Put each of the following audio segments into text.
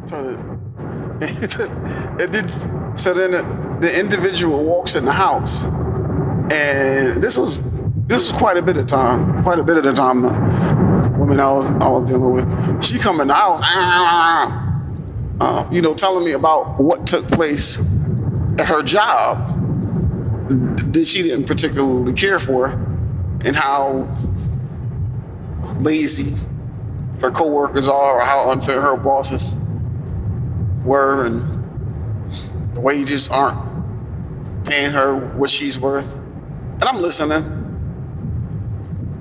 So, so then the individual walks in the house, and this was quite a bit of time. Quite a bit of the time, the woman I was dealing with, she come in the house, telling me about what took place at her job that she didn't particularly care for, and how lazy her coworkers are, or how unfair her bosses were, and the wages aren't paying her what she's worth. And I'm listening.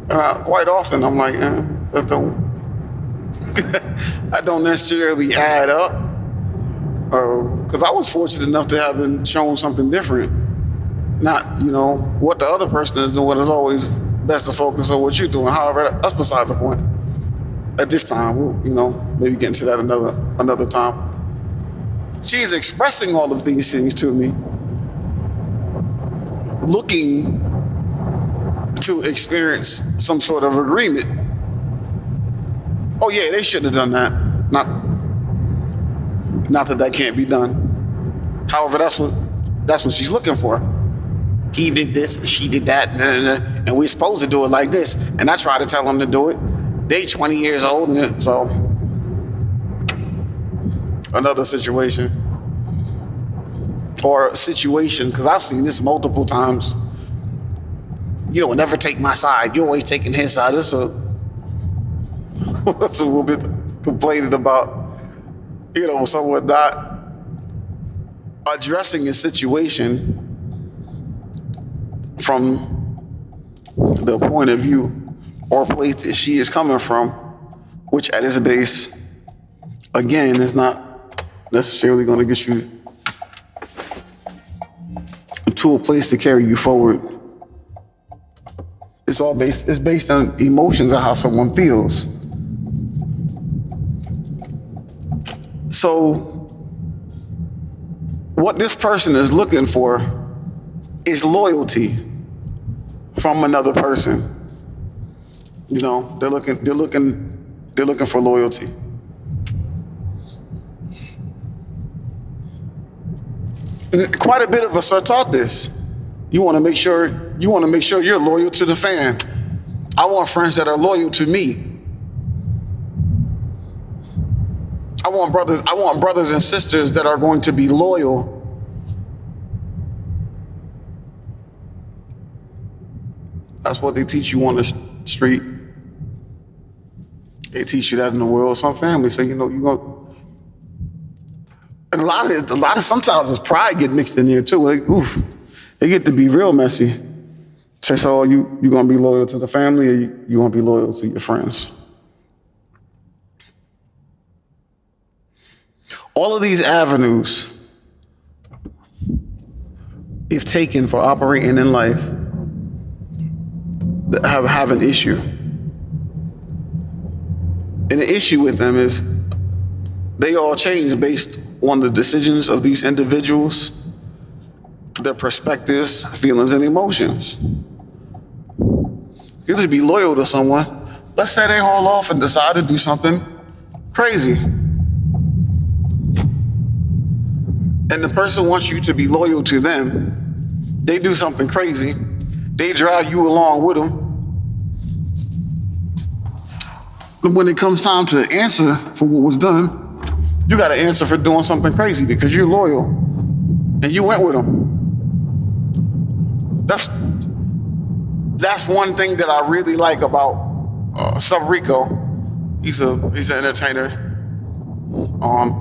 Quite often, I'm like, that don't necessarily add up, because I was fortunate enough to have been shown something different. Not, what the other person is doing is always best to focus on what you're doing. However, that's besides the point. At this time, we'll, maybe get into that another time. She's expressing all of these things to me, looking to experience some sort of agreement. Oh yeah, they shouldn't have done that. Not that can't be done. However, that's what she's looking for. He did this, she did that, and we're supposed to do it like this. And I try to tell them to do it. They 20 years old, and so another situation. Or situation, because I've seen this multiple times. You don't never take my side. You're always taking his side. That's a little bit complaining about, someone not addressing a situation from the point of view or place that she is coming from, which at its base, again, is not necessarily going to get you to a place to carry you forward. It's based on emotions of how someone feels. So what this person is looking for is loyalty from another person. They're looking for loyalty. Quite a bit of us are taught this. You want to make sure you're loyal to the fan. I want friends that are loyal to me. I want brothers and sisters that are going to be loyal. That's what they teach you on the street. They teach you that in the world. Some families say, you're going. And a lot of sometimes it's pride get mixed in there too. Like, they get to be real messy. So you gonna be loyal to the family, or you gonna be loyal to your friends? All of these avenues, if taken for operating in life, have an issue. And the issue with them is they all change based on the decisions of these individuals, their perspectives, feelings, and emotions. You to be loyal to someone. Let's say they haul off and decide to do something crazy. And the person wants you to be loyal to them. They do something crazy. They drag you along with them. And when it comes time to answer for what was done, you got to answer for doing something crazy because you're loyal and you went with them. That's one thing that I really like about Sub Rico. He's an entertainer on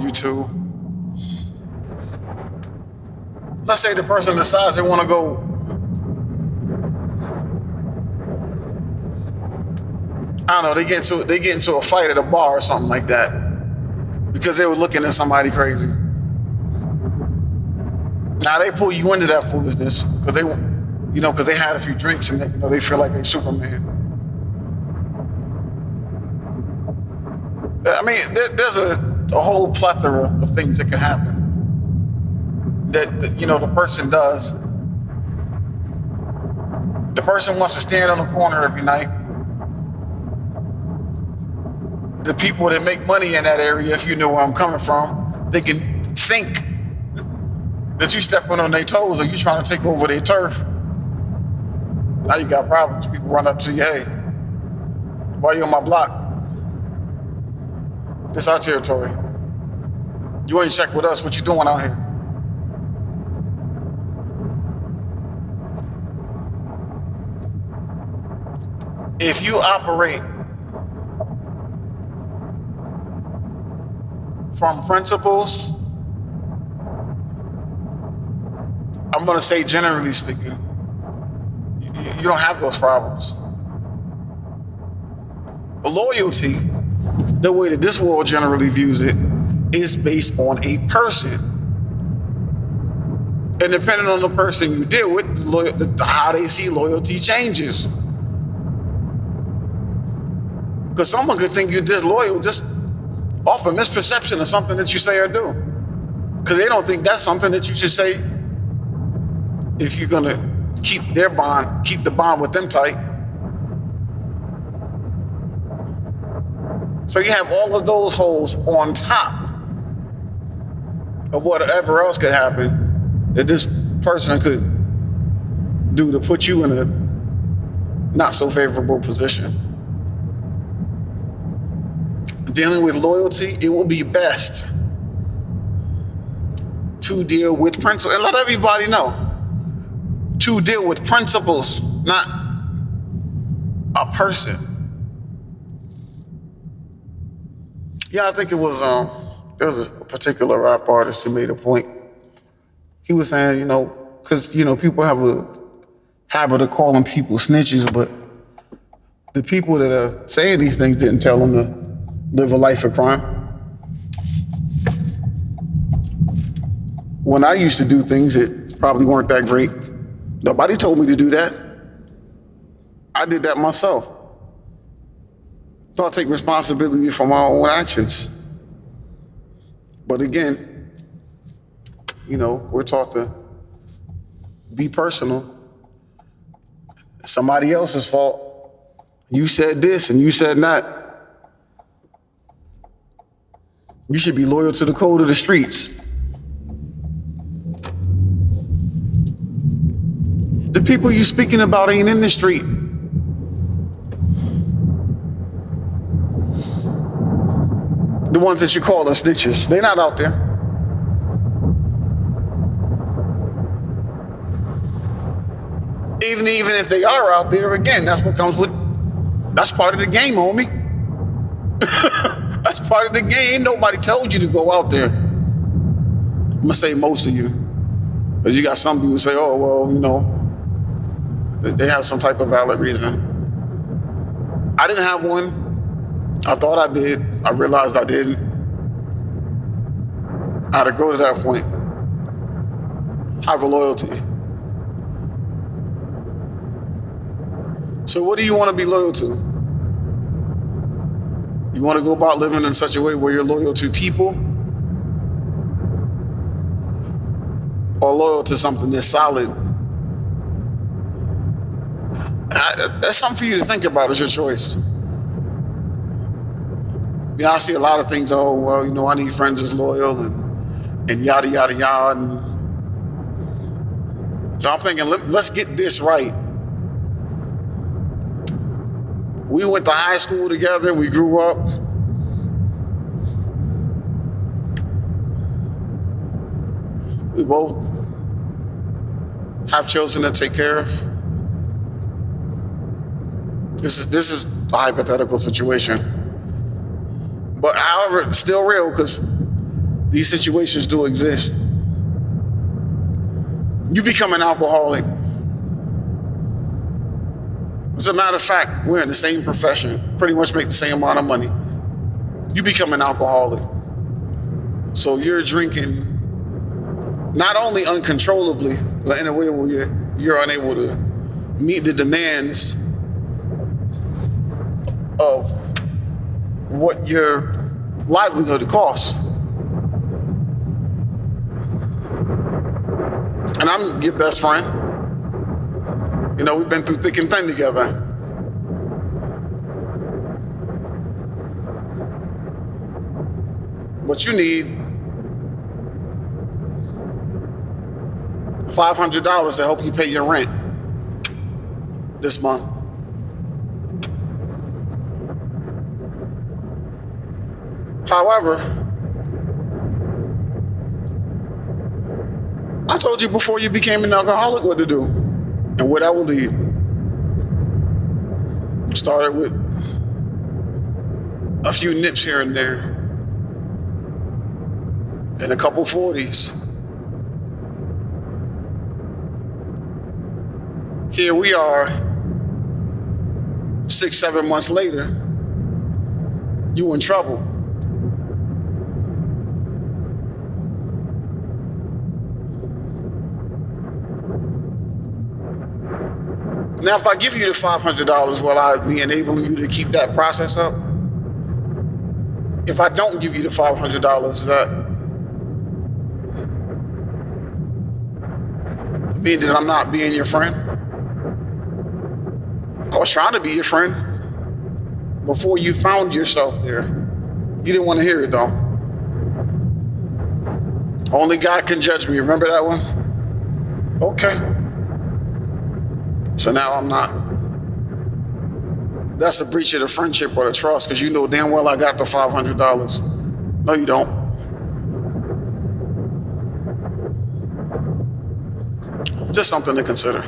YouTube. Let's say the person decides they want to go I don't know, they get into a fight at a bar or something like that because they were looking at somebody crazy. Now they pull you into that foolishness because they had a few drinks and they feel like they're Superman. I mean, there's a whole plethora of things that can happen that the person does. The person wants to stand on the corner every night the people that make money in that area, if you know where I'm coming from, they can think that you stepping on their toes or you trying to take over their turf. Now you got problems. People run up to you, hey, why you on my block? This our territory. You ain't check with us, what you doing out here? If you operate from principles, I'm going to say generally speaking, you don't have those problems. Loyalty, the way that this world generally views it, is based on a person. And depending on the person you deal with, how they see loyalty changes. Because someone could think you're disloyal just off a misperception of something that you say or do. Because they don't think that's something that you should say if you're going to keep the bond with them tight. So you have all of those holes on top of whatever else could happen that this person could do to put you in a not so favorable position. Dealing with loyalty, it will be best to deal with principles, and let everybody know, to deal with principles, not a person. Yeah, I think it was, there was a particular rap artist who made a point. He was saying, because, people have a habit of calling people snitches, but the people that are saying these things didn't tell them to live a life of crime. When I used to do things that probably weren't that great, nobody told me to do that. I did that myself. So I'll take responsibility for my own actions. But again, we're taught to be personal. Somebody else's fault. You said this and you said that. You should be loyal to the code of the streets. The people you speaking about ain't in the street. The ones that you call the snitches, they're not out there. Even if they are out there, again, that's what comes with, that's part of the game, homie. That's part of the game. Nobody told you to go out there. I'm gonna say most of you, because you got some people say, oh, well, they have some type of valid reason. I didn't have one. I thought I did. I realized I didn't. I had to go to that point. Have a loyalty. So what do you want to be loyal to? You want to go about living in such a way where you're loyal to people? Or loyal to something that's solid? That's something for you to think about. It's your choice. I see a lot of things, I need friends that's loyal and yada, yada, yada. And so I'm thinking, let's get this right. We went to high school together, we grew up. We both have children to take care of. This is a hypothetical situation. But however, it's still real because these situations do exist. You become an alcoholic. As a matter of fact, we're in the same profession, pretty much make the same amount of money. You become an alcoholic. So you're drinking not only uncontrollably, but in a way where you're unable to meet the demands of what your livelihood costs. And I'm your best friend. We've been through thick and thin together. but you need $500 to help you pay your rent this month. However, I told you before you became an alcoholic what to do and where that will lead. Started with a few nips here and there, and a couple 40s. Here we are, 6-7 months later, you in trouble. Now, if I give you the $500, will I be enabling you to keep that process up? If I don't give you the $500, does that mean that I'm not being your friend? I was trying to be your friend before you found yourself there. You didn't want to hear it though. Only God can judge me. Remember that one? Okay. So now I'm not. That's a breach of the friendship or the trust, because you know damn well I got the $500. No, you don't. Just something to consider.